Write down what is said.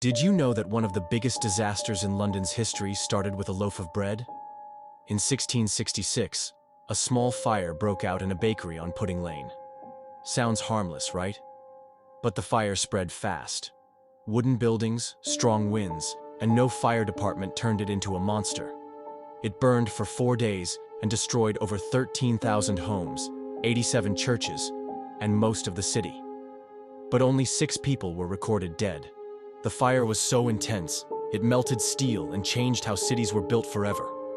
Did you know that one of the biggest disasters in London's history started with a loaf of bread? In 1666, a small fire broke out in a bakery on Pudding Lane. Sounds harmless, right? But the fire spread fast. Wooden buildings, strong winds, and no fire department turned it into a monster. It burned for 4 days and destroyed over 13,000 homes, 87 churches, and most of the city. But only 6 people were recorded dead. The fire was so intense, it melted steel and changed how cities were built forever.